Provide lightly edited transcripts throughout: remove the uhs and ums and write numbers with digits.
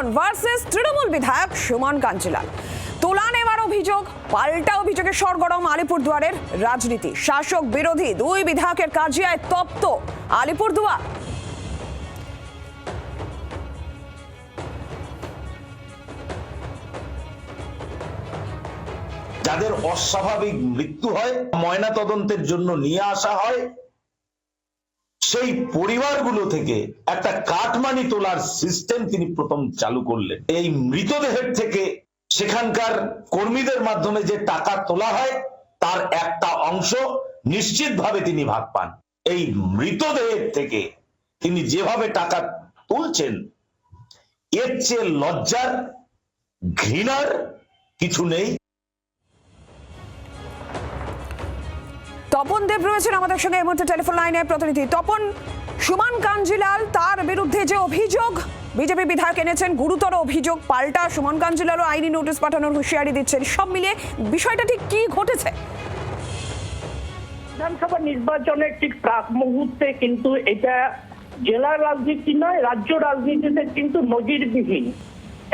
Barman versus Trinamool বিধায়ক সুমন কাঞ্জিলাল। তোলা নেওয়ার অভিযোগ, পাল্টা অভিযোগে সরগরম আলিপুরদুয়ারের রাজনীতি। শাসক বিরোধী দুই বিধায়কের কাজিয়ায় তপ্ত আলিপুরদুয়ার। যাদের অস্বাভাবিক মৃত্যু হয়, ময়না তদন্তের জন্য নিয়ে আসা হয়, সেই পরিবারগুলো থেকে একটা কাটমানি তোলার সিস্টেম তিনি প্রথম চালু করলেন। এই মৃতদেহের থেকে সেখানকার কর্মীদের মাধ্যমে যে টাকা তোলা হয় তার একটা অংশ নিশ্চিতভাবে তিনি ভাগ পান। এই মৃতদেহের থেকে তিনি যেভাবে টাকা তুলছেন, এর চেয়ে লজ্জার, ঘৃণার কিছু নেই। তপন দেব রয়েছেন আমাদের সঙ্গে এই মুহূর্তে টেলিফোন লাইনে। প্রতিনিধি তপন, সুমন কাঞ্জিলাল তার বিরুদ্ধে যে অভিযোগ বিজেপি বিধায়ক এনেছেন, গুরুতর অভিযোগ, পাল্টা সুমন কাঞ্জিলালও আইনি নোটিশ পাঠানোর হুঁশিয়ারি দিচ্ছেন, সব মিলিয়ে বিষয়টা ঠিক কি ঘটেছে? বিধানসভা নির্বাচনের ঠিক প্রাক মুহূর্তে কিন্তু এটা জেলার রাজনীতি নয়, রাজ্য রাজনীতিতে কিন্তু নজিরবিহীন।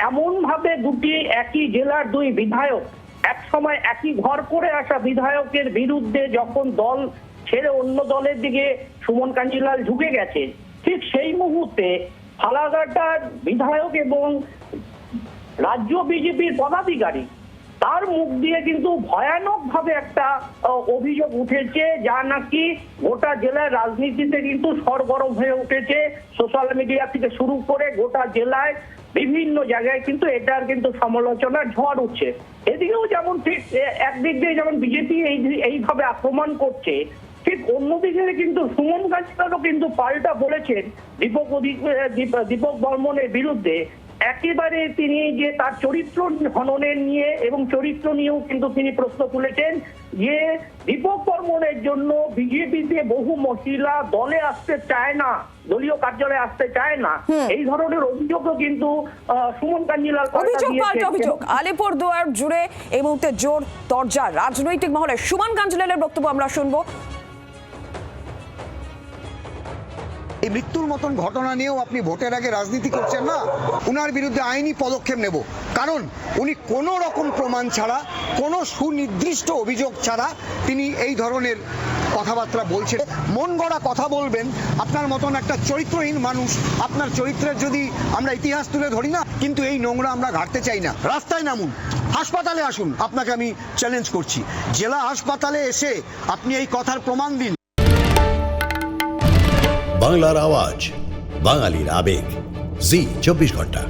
এমন ভাবে দুটি একই জেলার দুই বিধায়ক, এক সময় একই ঘর করে আসা বিধায়কের বিরুদ্ধে যখন দল ছেড়ে অন্য দলের দিকে সুমন কাঞ্জিলাল ঝুঁকে গেছে, ঠিক সেই মুহূর্তে ফালাকাটার বিধায়ক এবং রাজ্য বিজেপির পদাধিকারী তার মুখ দিয়ে কিন্তু ভয়ানক ভাবে একটা অভিযোগ উঠেছে, যা নাকি গোটা জেলার রাজনীতিতে কিন্তু সরগরম হয়ে উঠেছে। সোশ্যাল মিডিয়া থেকে শুরু করে গোটা জেলায় বিভিন্ন জায়গায় কিন্তু এটার কিন্তু সমালোচনার ঝড় উঠছে। এদিকেও যেমন ঠিক একদিক দিয়ে যেমন বিজেপি এইভাবে আক্রমণ করছে, ঠিক অন্যদিকে কিন্তু সুমন কাঞ্জিলালও কিন্তু পাল্টা বলেছেন দীপক বর্মনের বিরুদ্ধে। একেবারে তিনি যে তার চরিত্র হননের নিয়ে এবং চরিত্র নিয়েও কিন্তু তিনি প্রশ্ন তুলেছেন যে দীপক বর্মনের জন্য বিজেপিতে বহু মহিলা দলে আসতে চায় না, দলীয় কার্যালয়ে আসতে চায় না, এই ধরনের অভিযোগও কিন্তু সুমন কাঞ্জিলাল অভিযোগ। আলিপুরদুয়ার জুড়ে এই মুহূর্তে জোর তরজা রাজনৈতিক মহলে। সুমন কাঞ্জিলালের বক্তব্য আমরা শুনবো। এই মৃত্যুর মতন ঘটনা নিয়েও আপনি ভোটের আগে রাজনীতি করছেন না? উনার বিরুদ্ধে আইনি পদক্ষেপ নেব, কারণ উনি কোনো রকম প্রমাণ ছাড়া, কোনো সুনির্দিষ্ট অভিযোগ ছাড়া তিনি এই ধরনের কথাবার্তা বলছেন। মন গড়া কথা বলবেন আপনার মতন একটা চরিত্রহীন মানুষ। আপনার চরিত্রের যদি আমরা ইতিহাস তুলে ধরি না, কিন্তু এই নোংরা আমরা ঘাটতে চাই না। রাস্তায় নামুন, হাসপাতালে আসুন, আপনাকে আমি চ্যালেঞ্জ করছি। জেলা হাসপাতালে এসে আপনি এই কথার প্রমাণ দিন। বাংলার আওয়াজ, বাঙালির আবেগ, জি 24 ঘন্টা।